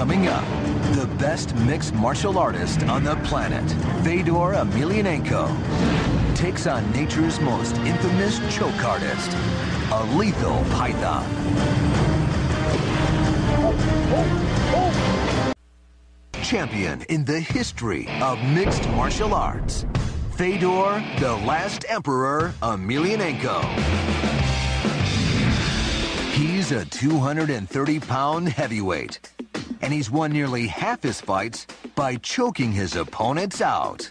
Coming up, the best mixed martial artist on the planet, Fedor Emelianenko, takes on nature's most infamous choke artist, a lethal python. Champion in the history of mixed martial arts, Fedor, the last emperor, Emelianenko. He's a 230-pound heavyweight, and he's won nearly half his fights by choking his opponents out.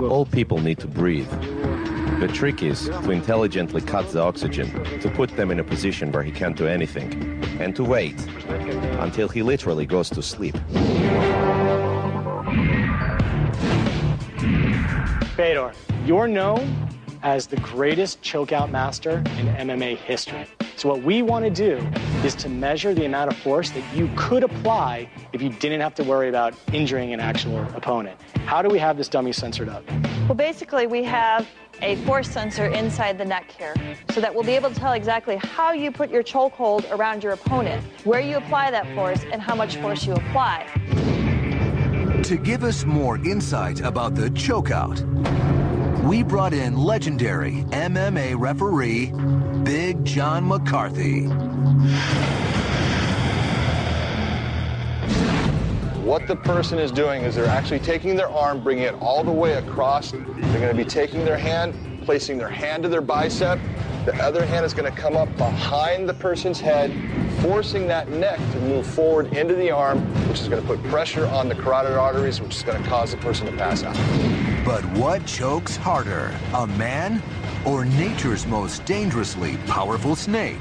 All people need to breathe. The trick is to intelligently cut the oxygen, to put them in a position where he can't do anything, and to wait until he literally goes to sleep. Fedor, you're known as the greatest chokeout master in MMA history. So what we want to do is to measure the amount of force that you could apply if you didn't have to worry about injuring an actual opponent. How do we have this dummy censored up? Well, basically, we have a force sensor inside the neck here, so that we'll be able to tell exactly how you put your chokehold around your opponent, where you apply that force, and how much force you apply. To give us more insight about the chokeout, we brought in legendary MMA referee, Big John McCarthy. What the person is doing is they're actually taking their arm, bringing it all the way across. They're going to be taking their hand, placing their hand to their bicep. The other hand is going to come up behind the person's head, forcing that neck to move forward into the arm, which is going to put pressure on the carotid arteries, which is going to cause the person to pass out. But what chokes harder, a man or nature's most dangerously powerful snake?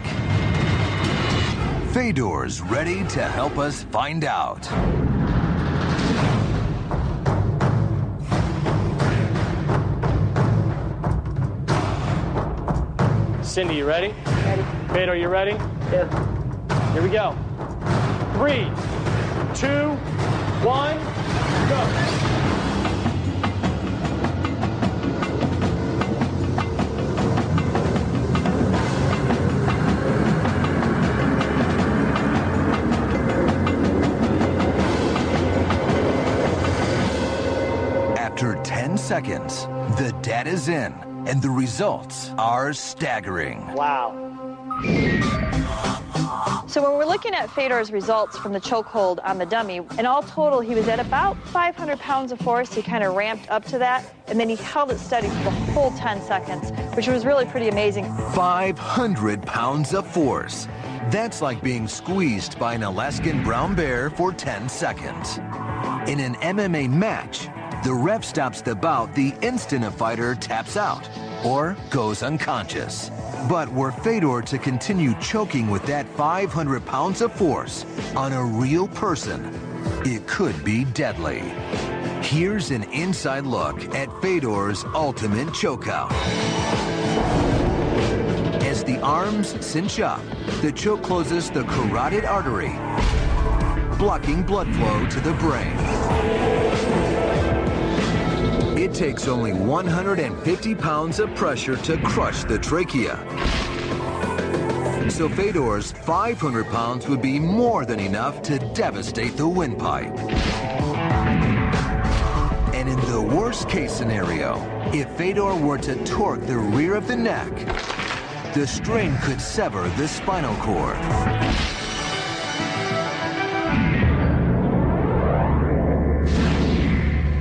Fedor's ready to help us find out. Cindy, you ready? Ready. Fedor, you ready? Yeah. Here we go. 3, 2, 1, go. After 10 seconds, the data's in, and the results are staggering. Wow. So when we're looking at Fedor's results from the chokehold on the dummy, in all total, he was at about 500 pounds of force. He kind of ramped up to that, and then he held it steady for the full 10 seconds, which was really pretty amazing. 500 pounds of force. That's like being squeezed by an Alaskan brown bear for 10 seconds. In an MMA match, the ref stops the bout the instant a fighter taps out or goes unconscious. But were Fedor to continue choking with that 500 pounds of force on a real person, it could be deadly. Here's an inside look at Fedor's ultimate chokeout. As the arms cinch up, the choke closes the carotid artery, blocking blood flow to the brain. It takes only 150 pounds of pressure to crush the trachea. So Fedor's 500 pounds would be more than enough to devastate the windpipe. And in the worst case scenario, if Fedor were to torque the rear of the neck, the strain could sever the spinal cord.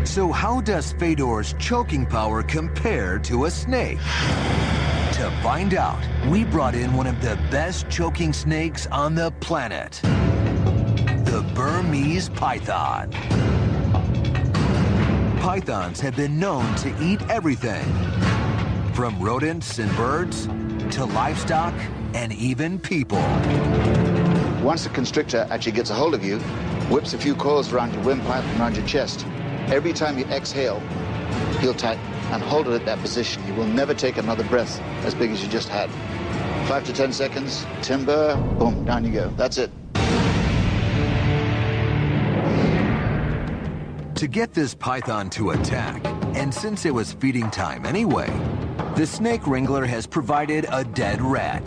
So how does Fedor's choking power compare to a snake? To find out, we brought in one of the best choking snakes on the planet, the Burmese python. Pythons have been known to eat everything, from rodents and birds to livestock and even people. Once the constrictor actually gets a hold of you, whips a few coils around your windpipe and around your chest. Every time you exhale, he'll tighten and hold it at that position. You will never take another breath as big as you just had. 5 to 10 seconds, timber, boom, down you go. That's it. To get this python to attack, and since it was feeding time anyway, the snake wrangler has provided a dead rat.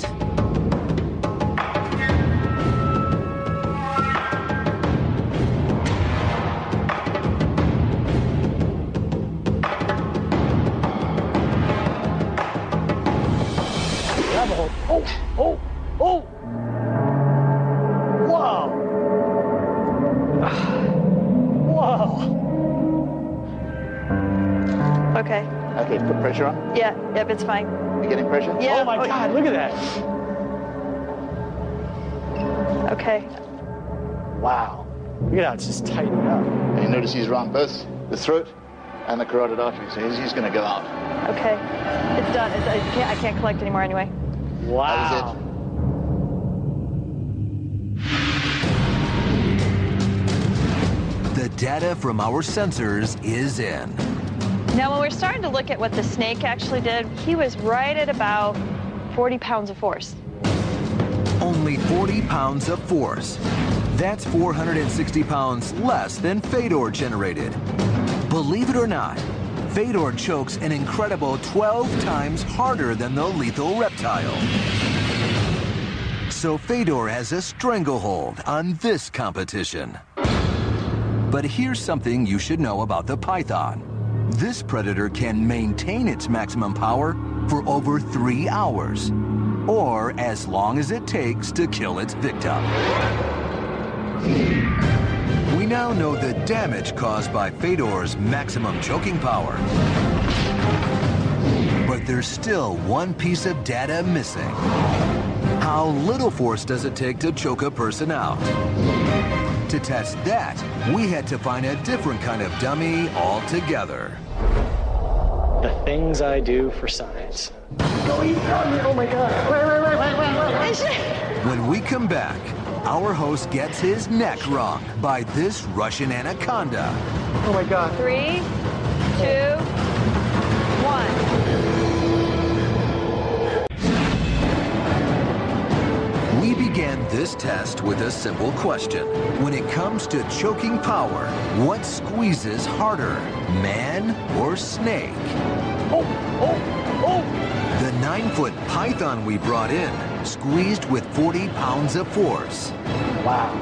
Grab a hold. Oh! Whoa! Whoa! Okay. Okay, put pressure on. Yeah, yep, it's fine. You getting pressure? Yeah. Oh my God, look at that. Okay. Wow. Look at how it's just tightening up. And you notice he's around both the throat and the carotid artery, so he's going to go out. Okay. It's done. I can't collect anymore anyway. Wow. That was it. The data from our sensors is in. Now, when we're starting to look at what the snake actually did, he was right at about 40 pounds of force. Only 40 pounds of force. That's 460 pounds less than Fedor generated. Believe it or not, Fedor chokes an incredible 12 times harder than the lethal reptile. So Fedor has a stranglehold on this competition. But here's something you should know about the python. This predator can maintain its maximum power for over 3 hours, or as long as it takes to kill its victim. We now know the damage caused by Fedor's maximum choking power. But there's still one piece of data missing. How little force does it take to choke a person out? To test that, we had to find a different kind of dummy altogether. The things I do for science. Oh my God. Wait. When we come back, our host gets his neck wrung by this Russian anaconda. Oh my God. 3, 2, 1. We began this test with a simple question. When it comes to choking power, what squeezes harder, man or snake? The 9-foot python we brought in squeezed with 40 pounds of force. Wow.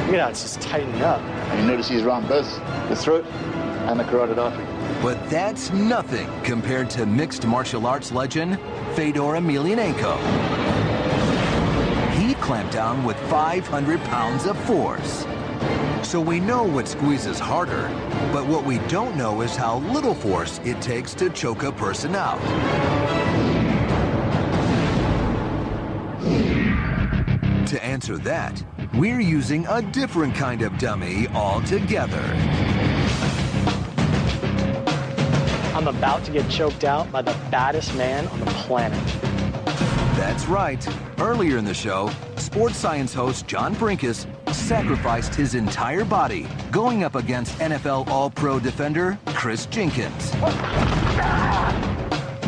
Look at how it's just tightening up. And you notice he's around both the throat and the carotid artery. But that's nothing compared to mixed martial arts legend Fedor Emelianenko. He clamped down with 500 pounds of force. So we know what squeezes harder, but what we don't know is how little force it takes to choke a person out. To answer that, we're using a different kind of dummy altogether. I'm about to get choked out by the baddest man on the planet. That's right. Earlier in the show, sports science host John Brinkus sacrificed his entire body going up against NFL All-Pro defender Chris Jenkins.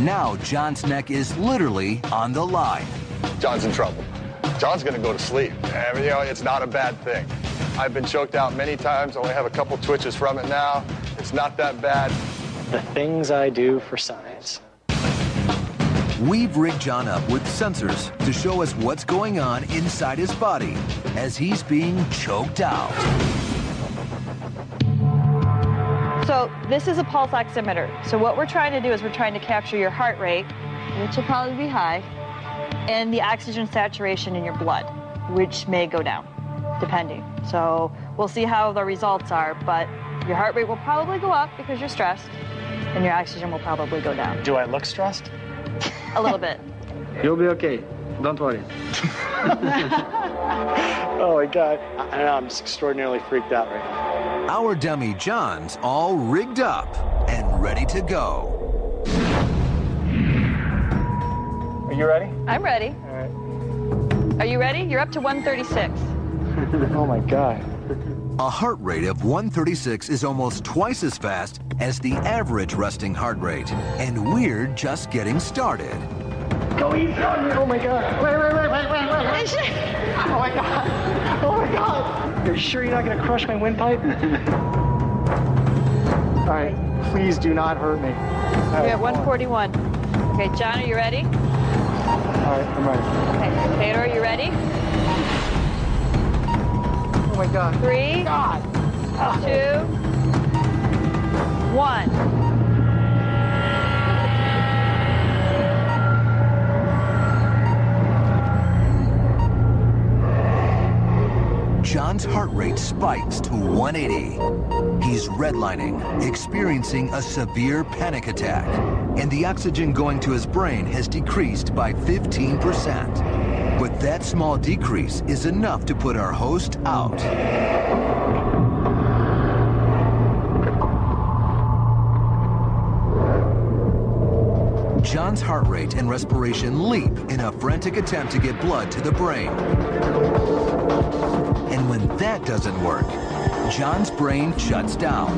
Now John's neck is literally on the line. John's in trouble. John's going to go to sleep. I mean, you know, it's not a bad thing. I've been choked out many times. I only have a couple twitches from it now. It's not that bad. The things I do for science. We've rigged John up with sensors to show us what's going on inside his body as he's being choked out. So this is a pulse oximeter. So what we're trying to do is we're trying to capture your heart rate, which will probably be high, and the oxygen saturation in your blood, which may go down, depending. So we'll see how the results are, but your heart rate will probably go up because you're stressed, and your oxygen will probably go down. Do I look stressed? A little bit. You'll be okay. Don't worry. Oh my God. I know, I'm just extraordinarily freaked out right now. Our dummy John's all rigged up and ready to go. Are you ready? I'm ready. All right. Are you ready? You're up to 136. Oh my God. A heart rate of 136 is almost twice as fast as the average resting heart rate, and we're just getting started. Go easy on me. Oh my God. Wait. Oh my God. Oh my God. You're sure you're not going to crush my windpipe? All right. Please do not hurt me. All right, You're at 141. Okay, John, are you ready? All right, I'm ready. Okay, Fedor, are you ready? Oh my God. 3, 2, 1. John's heart rate spikes to 180. He's redlining, experiencing a severe panic attack, and the oxygen going to his brain has decreased by 15%. But that small decrease is enough to put our host out. John's heart rate and respiration leap in a frantic attempt to get blood to the brain. And when that doesn't work, John's brain shuts down.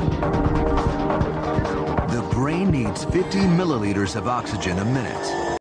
The brain needs 50 milliliters of oxygen a minute.